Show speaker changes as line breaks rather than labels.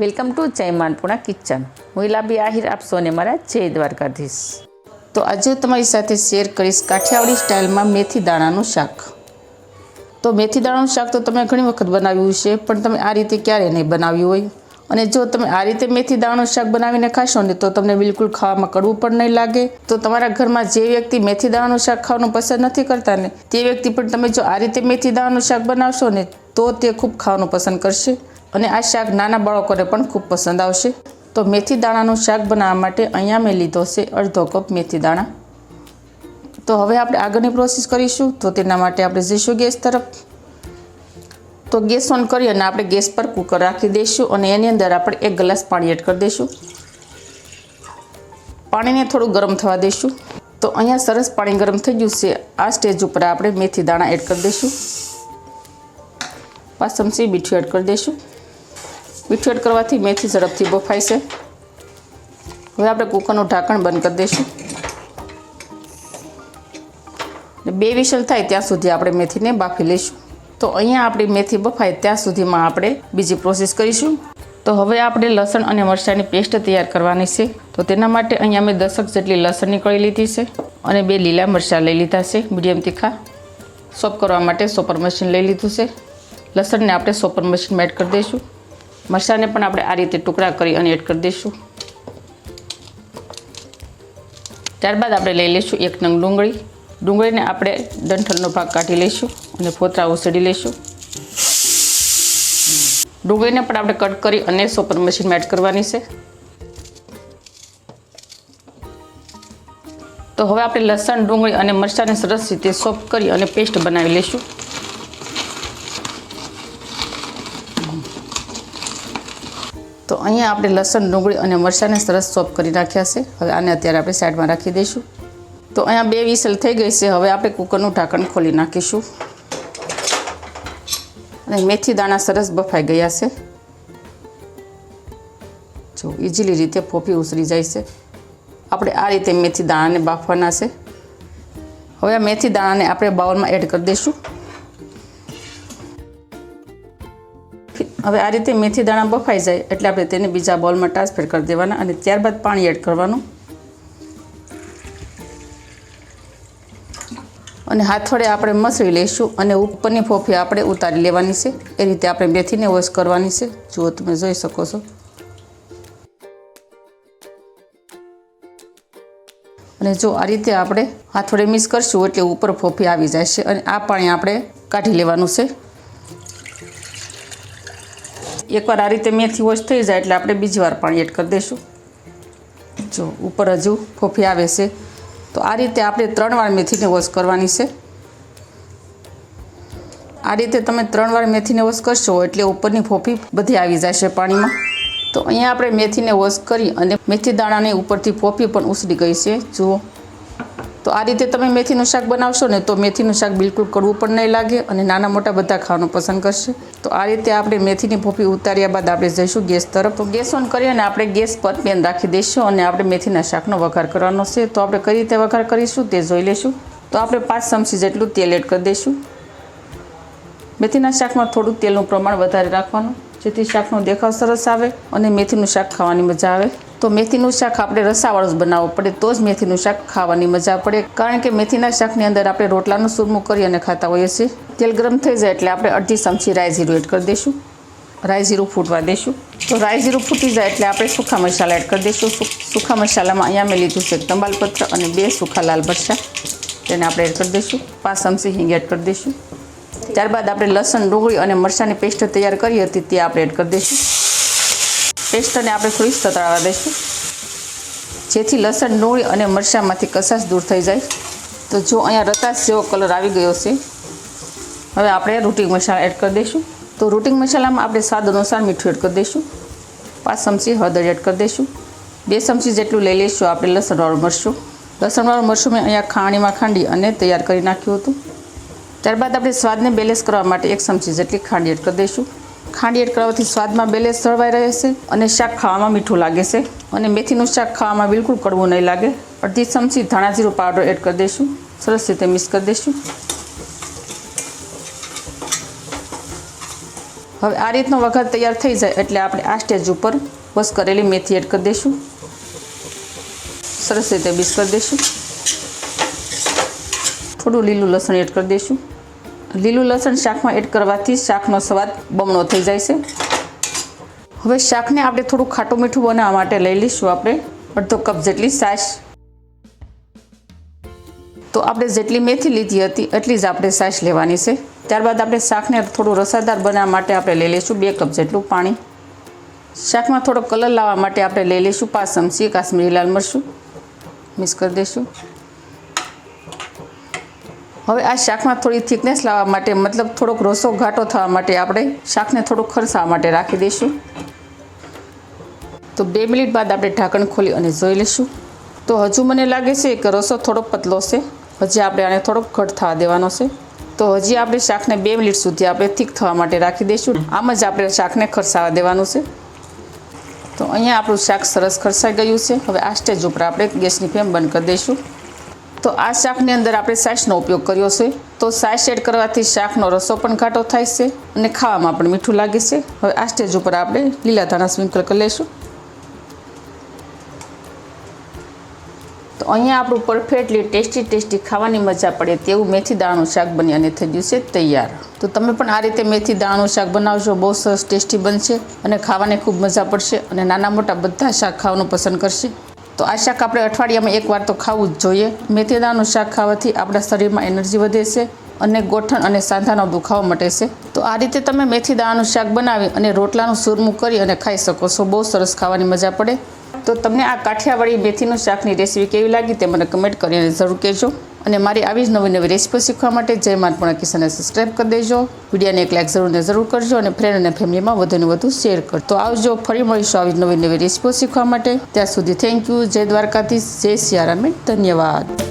Welcome to જય માનપુણા kitchen. હું ઇલાબી આહિર, આપ સૌને મારા જય દ્વારકાધીશ. તો આજે તમારી સાથે શેર કરીશ કાઠિયાવાડી સ્ટાઇલમાં મેથી દાણાનું શાક. તો મેથી દાણાનું શાક તો તમે ઘણી વખત બનાવ્યું છે, પણ તમે આ રીતે ક્યારેય નહીં બનાવ્યું હોય. અને જો તમે આ રીતે મેથી દાણાનું શાક બનાવીને ખાશો ને તો તમને બિલકુલ ખાવામાં કડવું પણ નહીં લાગે. તો તમારા ઘરમાં જે વ્યક્તિ મેથી દાણાનું શાક ખાવાનું પસંદ નથી કરતા ને તે વ્યક્તિ પણ તમે જો આ રીતે મેથી દાણાનું શાક બનાવશો ને તો તે ખૂબ ખાવાનું પસંદ કરશે. અને આ શાક નાના બાળકોને પણ ખૂબ પસંદ આવશે. તો મેથી દાણાનું શાક બનાવવા માટે અહીંયા મેં લીધો છે અડધો કપ મેથી દાણા. તો હવે આપણે આગળની પ્રોસેસ કરીશું. તો તેના માટે આપણે જઈશું ગેસ તરફ. તો ગેસ ઓન કરી અને આપણે ગેસ પર કુકર રાખી દઈશું અને એની અંદર આપણે 1 ગ્લાસ પાણી એડ કરી દઈશું. પાણીને થોડું ગરમ થવા દઈશું. તો અહીંયા સરસ પાણી ગરમ થઈ ગયું છે. આ સ્ટેજ ઉપર આપણે મેથી દાણા એડ કરી દઈશું. 5 ચમચી મીઠું એડ કરી દઈશું. મીઠું એડ કરવાથી મેથી ઝડપથી બફાય છે. હવે આપણે કુકરનું ઢાંકણ બંધ કરી દઈશું. 2 વિસલ થાય ત્યાં સુધી આપણે મેથીને બાફી લઈશું. તો અહીંયા આપણી મેથી બફાય ત્યાં સુધીમાં આપણે બીજી પ્રોસેસ કરીશું. તો હવે આપણે લસણ અને મરચાંની પેસ્ટ તૈયાર કરવાની છે. તો તેના માટે અહીંયા મેં 10 જેટલી લસણની કળી લીધી છે અને 2 લીલા મરચાં લઈ લીધા છે મીડિયમ તીખા. ચોપ કરવા માટે ચોપર મશીન લઈ લીધું છે. લસણને આપણે ચોપર મશીનમાં એડ કરી દઈશું. મરચાંને પણ આપણે આ રીતે ટુકડા કરી અને એડ કરી દઈશું. ત્યારબાદ આપણે લઈ લઈશું 1 નંગ ડુંગળી. ડુંગળીને આપણે ડંઠલનો ભાગ કાઢી લઈશું અને ફોતરા ઉસળી લઈશું. ડુંગળીને પણ આપણે કટ કરી અને ચોપર મશીનમાં એડ કરવાની છે. તો હવે આપણે લસણ, ડુંગળી અને મરચાંને સરસ રીતે ચોપ કરી અને પેસ્ટ બનાવી લઈશું. તો અહીંયા આપણે લસણ, ડુંગળી અને મરચાંને સરસ ચોપ કરી નાખ્યા છે. હવે આને અત્યારે આપણે સાઈડમાં રાખી દઈશું. તો અહીંયા 2 વિસલ થઈ ગઈ છે. હવે આપણે કુકરનું ઢાંકણ ખોલી નાખીશું. અને મેથી દાણા સરસ બફાઈ ગયા છે. જો ઇઝીલી રીતે ફોફી ઉસરી જાય છે. આપણે આ રીતે મેથી દાણાને બાફવાના છે. હવે આ મેથી દાણાને આપણે બાઉલમાં એડ કરી દઈશું. હવે આ રીતે મેથી દાણા બફાઈ જાય એટલે આપણે તેને બીજા બાઉલમાં ટ્રાન્સફર કરી દેવાના અને ત્યારબાદ પાણી એડ કરવાનું. અને હાથ વડે આપણે મસળી લઈશું અને ઉપરની ફોફી આપણે ઉતારી લેવાની છે. એ રીતે આપણે મેથીને વોશ કરવાની છે. જુઓ, તમે જોઈ શકો છો. અને જો આ રીતે આપણે હાથ વડે મિક્સ કરશું એટલે ઉપર ફોફી આવી જાય છે. અને આ પાણી આપણે કાઢી લેવાનું છે. એકવાર આ રીતે મેથી વોશ થઈ જાય એટલે આપણે બીજી વાર પાણી એડ કરી દઈશું. જો ઉપર હજુ ફોફી આવે છે. તો આ રીતે આપણે 3 વાર મેથીને વોશ કરવાની છે. આ રીતે તમે 3 વાર મેથીને વોશ કરશો એટલે ઉપરની ફોફી બધી આવી જશે પાણીમાં. તો અહીંયા આપણે મેથીને વોશ કરી અને મેથી દાણાની ઉપરથી ફોફી પણ ઉસળી ગઈ છે. જુઓ, તો આ રીતે તમે મેથીનું શાક બનાવશો ને તો મેથીનું શાક બિલકુલ કડવું પણ નહીં લાગે અને નાના મોટા બધા ખાવાનું પસંદ કરશે. તો આ રીતે આપણે મેથીની ફોફી ઉતાર્યા બાદ આપણે જઈશું ગેસ તરફ. તો ગેસ ઓન કરી અને આપણે ગેસ પર પેન રાખી દઈશું અને આપણે મેથીના શાકનો વઘાર કરવાનો છે. તો આપણે કઈ રીતે વઘાર કરીશું તે જોઈ લઈશું. તો આપણે 5 ચમચી જેટલું તેલ એડ કરી દઈશું. મેથીના શાકમાં થોડું તેલનું પ્રમાણ વધારે રાખવાનું જેથી શાકનો દેખાવ સરસ આવે અને મેથીનું શાક ખાવાની મજા આવે. તો મેથીનું શાક આપણે રસાવાળું જ બનાવવું પડે તો જ મેથીનું શાક ખાવાની મજા પડે. કારણ કે મેથીના શાકની અંદર આપણે રોટલાનું સૂરમું કરી અને ખાતા હોઈએ છીએ. તેલ ગરમ થઈ જાય એટલે આપણે અડધી ચમચી રાઈ જીરું એડ કરી દઈશું. રાઈ જીરું ફૂટવા દઈશું. તો રાઈ જીરું ફૂટી જાય એટલે આપણે સૂકા મસાલા એડ કરી દઈશું. સૂકા મસાલામાં અહીંયા મેં લીધું છે તંબાલપત્ર અને 2 સૂકા લાલ મરચાં. તેને આપણે એડ કરી દઈશું. 5 ચમચી હિંગ એડ કરી દઈશું. ત્યારબાદ આપણે લસણ, ડુંગળી અને મરચાંની પેસ્ટ તૈયાર કરી હતી તે આપણે એડ કરી દઈશું. પેસ્ટને આપણે થોડી સતળાવા દઈશું જેથી લસણ, ડુંગળી અને મરચાંમાંથી કસાશ દૂર થઈ જાય. તો જો અહીંયા રતાશ જેવો કલર આવી ગયો છે. હવે આપણે રૂટિંગ મસાલા એડ કરી દઈશું. તો રૂટિંગ મસાલામાં આપણે સ્વાદ અનુસાર મીઠું એડ કરી દઈશું. 5 ચમચી હળદર એડ કરી દઈશું. 2 ચમચી જેટલું લઈ લઈશું આપણે લસણવાળું મરચું. લસણવાળું મરચું મેં અહીંયા ખાણીમાં ખાંડી અને તૈયાર કરી નાખ્યું હતું. ત્યારબાદ આપણે સ્વાદને બેલેન્સ કરવા માટે 1 ચમચી જેટલી ખાંડ એડ કરી દઈશું. ખાંડ એડ કરવાથી સ્વાદમાં બેલેન્સ જળવાઈ રહે છે અને શાક ખાવામાં મીઠું લાગે છે અને મેથીનું શાક ખાવામાં બિલકુલ કડવું નહીં લાગે. અડધી ચમચી ધાણા જીરું પાવડર એડ કરી દઈશું. સરસ રીતે મિક્સ કરી દઈશું. હવે આ રીતનો વઘાર તૈયાર થઈ જાય એટલે આપણે આ સ્ટેજ ઉપર વોશ કરેલી મેથી એડ કરી દઈશું. સરસ રીતે મિક્સ કરી દઈશું. થોડું લીલું લસણ એડ કરી દઈશું. લીલું લસણ શાકમાં એડ કરવાથી શાકનો સ્વાદ બમણો થઈ જાય છે. હવે શાકને આપણે થોડું ખાટું મીઠું બનાવવા માટે લઈ લઈશું આપણે અડધો કપ જેટલી છાશ. તો આપણે જેટલી મેથી લીધી હતી એટલી જ આપણે છાશ લેવાની છે. ત્યારબાદ આપણે શાકને થોડું રસાદાર બનાવવા માટે આપણે લઈ લઈશું 2 કપ જેટલું પાણી. શાકમાં થોડો કલર લાવવા માટે આપણે લઈ લઈશું 5 ચમચી કાશ્મીરી લાલ મરચું. મિક્સ કરી દઈશું. હવે આ શાકમાં થોડી થિકનેસ લાવવા માટે મતલબ થોડોક રસો ઘાટો થવા માટે આપણે શાકને થોડુંક ખરસાવા માટે રાખી દઈશું. તો 2 મિનિટ બાદ આપણે ઢાંકણ ખોલી અને જોઈ લઈશું. તો હજુ મને લાગે છે કે રસો થોડો પતલો છે. હજી આપણે આને થોડોક ઘટ થવા દેવાનો છે. તો હજી આપણે શાકને 2 મિનિટ સુધી આપણે થીક થવા માટે રાખી દઈશું. આમ જ આપણે શાકને ખરસાવા દેવાનું છે. તો અહીંયા આપણું શાક સરસ ખરસાઈ ગયું છે. હવે આ સ્ટેજ ઉપર આપણે ગેસની ફ્લેમ બંધ કરી દઈશું. તો આ શાકની અંદર આપણે છાશનો ઉપયોગ કર્યો છે. તો છાશ એડ કરવાથી શાકનો રસો પણ ઘાટો થાય છે અને ખાવામાં પણ મીઠું લાગે છે. હવે આ સ્ટેજ ઉપર આપણે લીલા ધાણા સ્પ્રિંકલ કરી લઈશું. તો અહીંયા આપણું પરફેક્ટલી ટેસ્ટી ખાવાની મજા પડે તેવું મેથી દાણાનું શાક બની અને થઈ ગયું છે તૈયાર. તો તમે પણ આ રીતે મેથી દાણાનું શાક બનાવજો. બહુ સરસ ટેસ્ટી બનશે અને ખાવાની ખૂબ મજા પડશે અને નાના મોટા બધા શાક ખાવાનું પસંદ કરશે. તો આ શાક આપણે અઠવાડિયામાં એકવાર તો ખાવું જ જોઈએ. મેથી દાણાનું શાક ખાવાથી આપણા શરીરમાં એનર્જી વધે છે અને ગોઠણ અને સાંધાનો દુખાવો મટે છે. તો આ રીતે તમે મેથી દાણાનું શાક બનાવી અને રોટલાનું સુરમું કરી અને ખાઈ શકો છો. બહુ સરસ ખાવાની મજા પડે. તો તમને આ કાઠિયાવાડી મેથીનું શાકની રેસીપી કેવી લાગી તે મને કમેન્ટ કરીને જરૂર કહેજો. અને મારી આવી જ નવી રેસીપી શીખવા માટે જય માનપુણા કિચનને સબસ્ક્રાઈબ કરી દેજો. વિડીયોને એક લાઈક જરૂર કરજો અને ફ્રેન્ડ અને ફેમિલીમાં વધુને વધુ શેર કરજો. તો આવજો, ફરી મળીશું આવી નવી રેસીપી શીખવા માટે. ત્યાં સુધી થેન્ક યુ. જય દ્વારકાધીશ, જય સિયારામ, ધન્યવાદ.